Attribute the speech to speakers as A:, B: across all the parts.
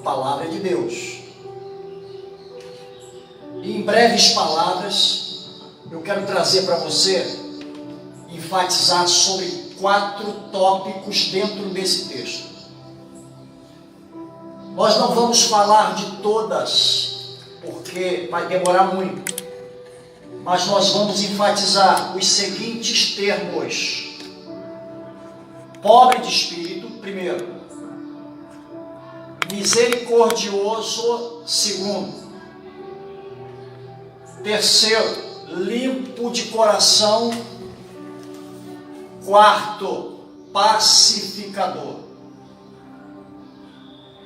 A: palavra de Deus. E em breves palavras, eu quero trazer para você, enfatizar sobre 4 tópicos dentro desse texto. Nós não vamos falar de todas, porque vai demorar muito, mas nós vamos enfatizar os seguintes termos: pobre de espírito, primeiro; misericordioso, segundo; terceiro, limpo de coração; quarto, pacificador.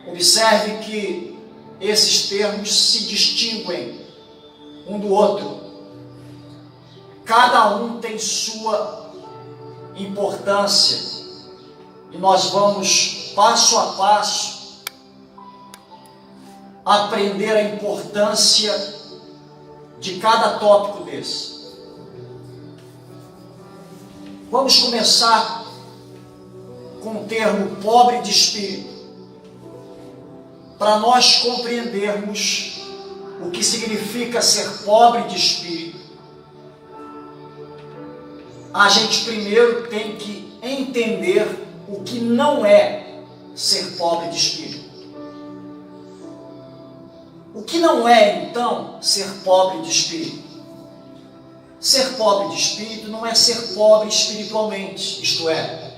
A: Observe que esses termos se distinguem um do outro. Cada um tem sua importância e nós vamos, passo a passo, aprender a importância de cada tópico desse. Vamos começar com o termo pobre de espírito, para nós compreendermos o que significa ser pobre de espírito. A gente primeiro tem que entender o que não é ser pobre de espírito. O que não é, então, ser pobre de espírito? Ser pobre de espírito não é ser pobre espiritualmente, isto é,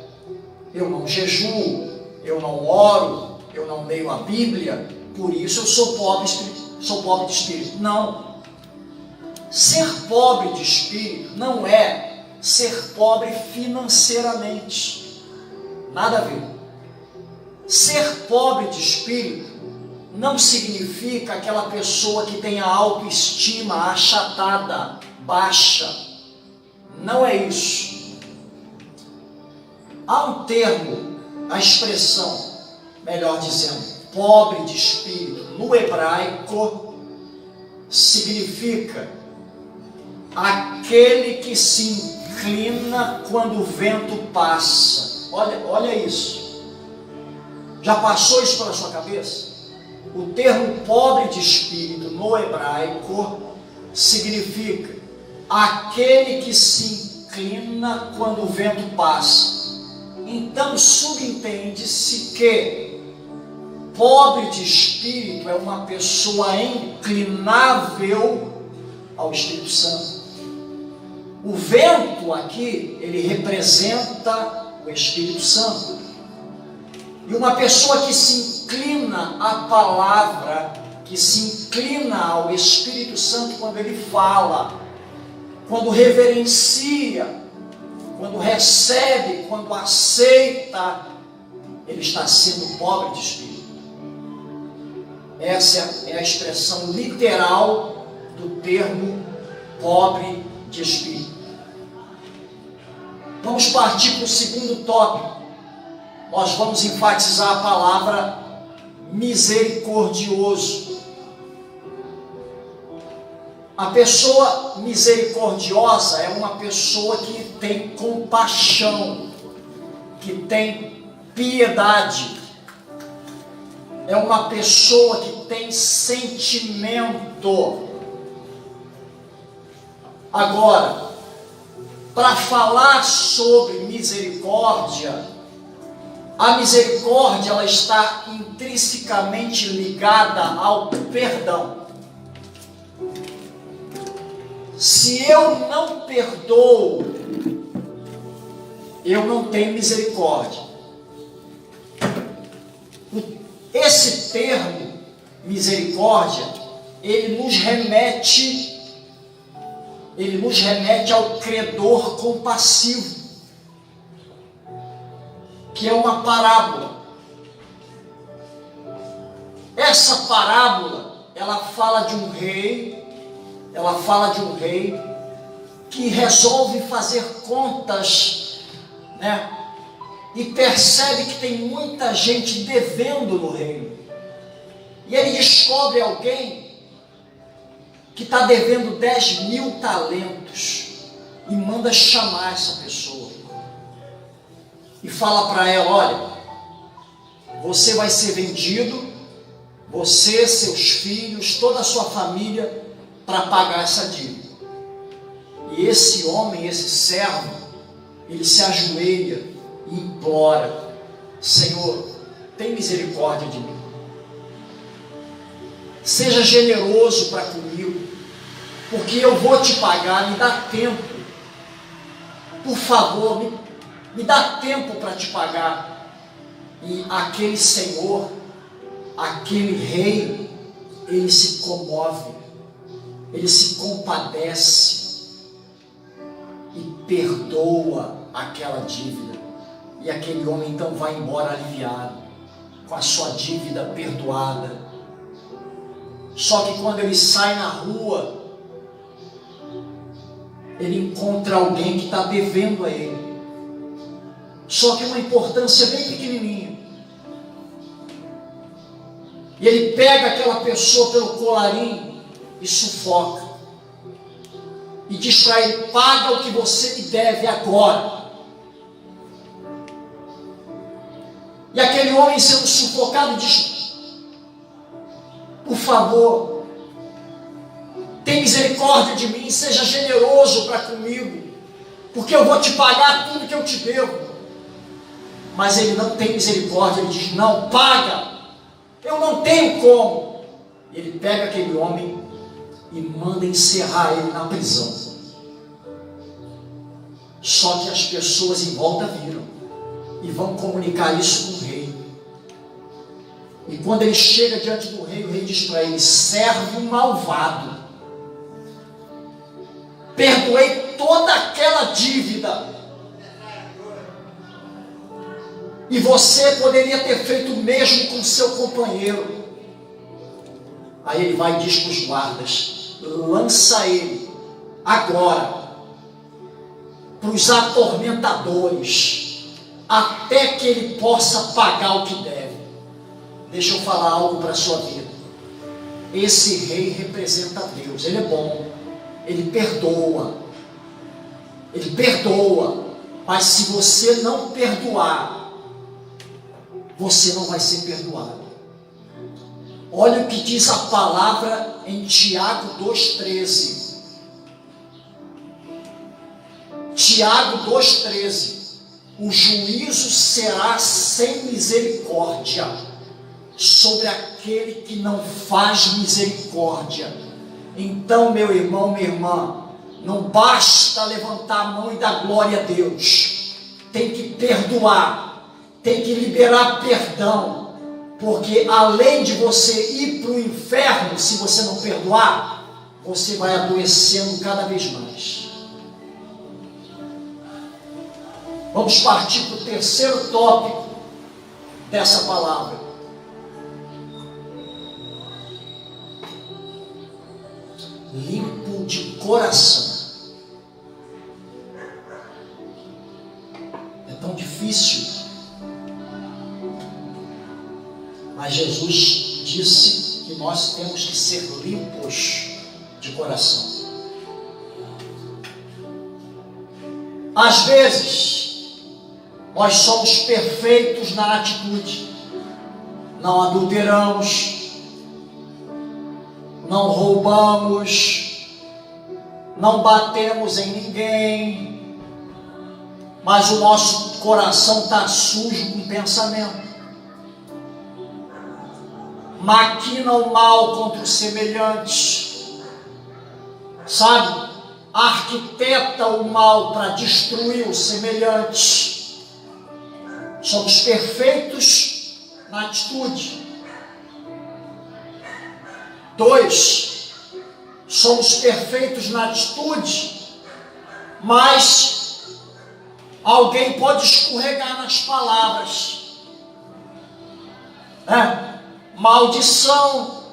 A: eu não jejuo, eu não oro, eu não leio a Bíblia, por isso eu sou pobre de espírito. Não. Ser pobre de espírito não é ser pobre financeiramente. Nada a ver. Ser pobre de espírito não significa aquela pessoa que tem a autoestima achatada, baixa. Não é isso. Há um termo, a expressão, melhor dizendo, pobre de espírito, no hebraico, significa aquele que se inclina quando o vento passa. Olha isso. Já passou isso pela sua cabeça? O termo pobre de espírito no hebraico significa aquele que se inclina quando o vento passa. Então subentende-se que pobre de espírito é uma pessoa inclinável ao Espírito Santo. O vento aqui, ele representa o Espírito Santo. E uma pessoa que se inclina à palavra, que se inclina ao Espírito Santo quando ele fala, quando reverencia, quando recebe, quando aceita, ele está sendo pobre de espírito. Essa é a expressão literal do termo pobre de espírito. Vamos partir para o segundo tópico. Nós vamos enfatizar a palavra misericordioso. A pessoa misericordiosa é uma pessoa que tem compaixão, que tem piedade. É uma pessoa que tem sentimento. Agora, para falar sobre misericórdia, a misericórdia ela está intrinsecamente ligada ao perdão. Se eu não perdoo, eu não tenho misericórdia. Esse termo, misericórdia, ele nos remete ao credor compassivo, que é uma parábola. Essa parábola, ela fala de um rei que resolve fazer contas, né? E percebe que tem muita gente devendo no reino. E ele descobre alguém que está devendo 10.000 talentos e manda chamar essa pessoa. E fala para ela: olha, você vai ser vendido você, seus filhos, toda a sua família, para pagar essa dívida. E esse homem, esse servo, ele se ajoelha e implora: Senhor, tem misericórdia de mim. Seja generoso para comigo, porque eu vou te pagar, me dá tempo. Por favor, me dá tempo para te pagar. E aquele senhor, aquele rei, ele se comove, ele se compadece e perdoa aquela dívida. E aquele homem então vai embora aliviado, com a sua dívida perdoada. Só que quando ele sai na rua, ele encontra alguém que está devendo a ele. Só que uma importância bem pequenininha. E ele pega aquela pessoa pelo colarinho e sufoca. E diz para ele: paga o que você me deve agora. E aquele homem, sendo sufocado, diz: por favor, tem misericórdia de mim, seja generoso para comigo, porque eu vou te pagar tudo que eu te devo. Mas ele não tem misericórdia, ele diz: não, paga, eu não tenho como. Ele pega aquele homem e manda encerrar ele na prisão. Só que as pessoas em volta viram e vão comunicar isso com o rei. E quando ele chega diante do rei, o rei diz para ele: servo malvado, perdoei toda aquela dívida, e você poderia ter feito o mesmo com seu companheiro. Aí ele vai e diz para os guardas: lança ele agora para os atormentadores, até que ele possa pagar o que deve. Deixa eu falar algo para a sua vida. Esse rei representa Deus. Ele é bom, ele perdoa, mas se você não perdoar, você não vai ser perdoado. Olha o que diz a palavra em Tiago 2,13. Tiago 2,13. O juízo será sem misericórdia sobre aquele que não faz misericórdia. Então, meu irmão, minha irmã, não basta levantar a mão e dar glória a Deus. Tem que perdoar, tem que liberar perdão, porque além de você ir para o inferno, se você não perdoar, você vai adoecendo cada vez mais. Vamos partir para o terceiro tópico dessa palavra. Limpo de coração. É tão difícil, mas Jesus disse que nós temos que ser limpos de coração. Às vezes, nós somos perfeitos na atitude, não adulteramos, não roubamos, não batemos em ninguém, mas o nosso coração está sujo com pensamento. Maquina o mal contra o semelhante, sabe? Arquiteta o mal para destruir o semelhante. Somos perfeitos na atitude. 2, somos perfeitos na atitude, mas alguém pode escorregar nas palavras. Maldição,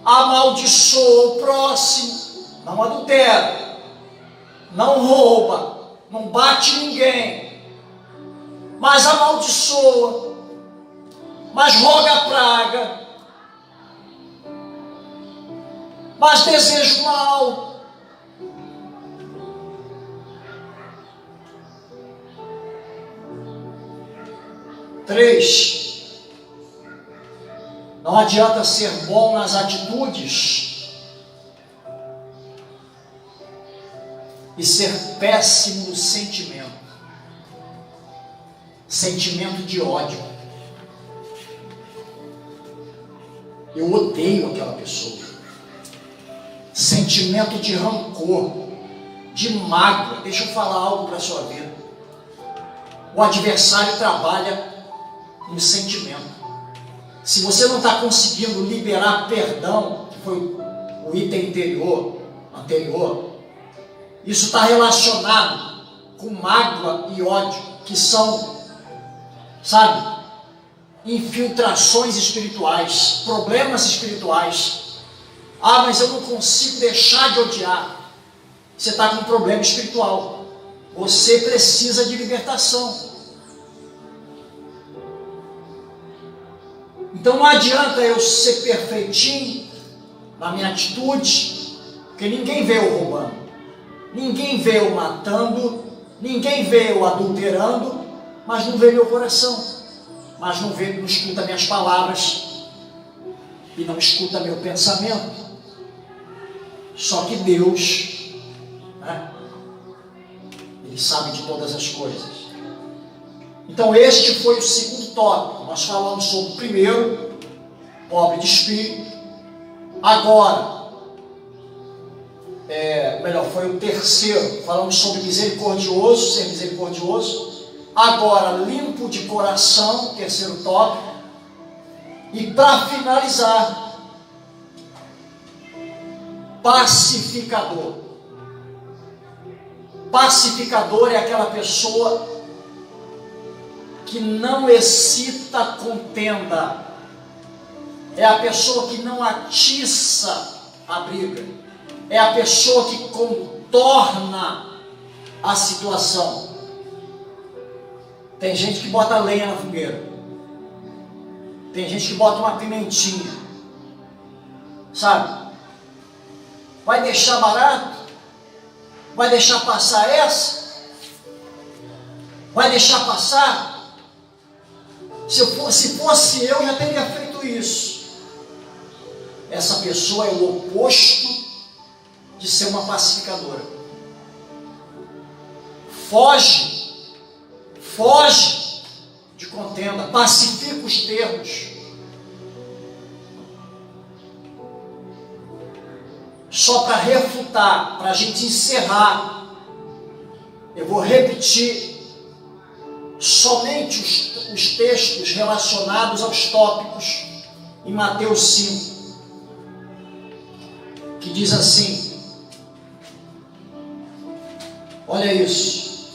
A: amaldiçoa o próximo, não adultera, não rouba, não bate ninguém, mas amaldiçoa, mas roga a praga, mas deseja mal. Não adianta ser bom nas atitudes e ser péssimo no sentimento. Sentimento de ódio. Eu odeio aquela pessoa. Sentimento de rancor, de mágoa. Deixa eu falar algo para a sua vida. O adversário trabalha no sentimento. Se você não está conseguindo liberar perdão, que foi o item anterior, isso está relacionado com mágoa e ódio, que são, sabe, infiltrações espirituais, problemas espirituais. Ah, mas eu não consigo deixar de odiar. Você está com um problema espiritual. Você precisa de libertação. Então não adianta eu ser perfeitinho na minha atitude, porque ninguém vê eu roubando, ninguém vê eu matando, ninguém vê eu adulterando, mas não vê meu coração, mas não escuta minhas palavras e não escuta meu pensamento. Só que Deus, né, Ele sabe de todas as coisas. Então este foi o segundo tópico. Nós falamos sobre o primeiro, pobre de espírito. Agora, foi o terceiro. Falamos sobre misericordioso, ser misericordioso. Agora, limpo de coração, terceiro tópico. E para finalizar, pacificador. Pacificador é aquela pessoa que não excita contenda, é a pessoa que não atiça a briga, é a pessoa que contorna a situação. Tem gente que bota lenha na fogueira, tem gente que bota uma pimentinha, sabe? Vai deixar barato? Vai deixar passar essa? Vai deixar passar? Se fosse eu, já teria feito isso. Essa pessoa é o oposto de ser uma pacificadora. Foge de contenda, pacifica os termos. Só para refutar, para a gente encerrar, eu vou repetir somente os textos relacionados aos tópicos em Mateus 5, que diz assim, olha isso,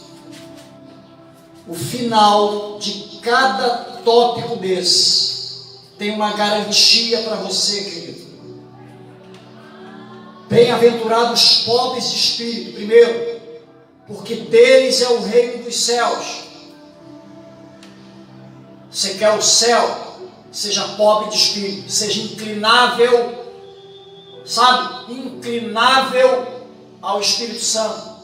A: o final de cada tópico desse tem uma garantia para você, querido. Bem-aventurados os pobres de espírito, primeiro, porque deles é o reino dos céus. Você quer o céu? Seja pobre de espírito, seja inclinável, sabe? Inclinável ao Espírito Santo.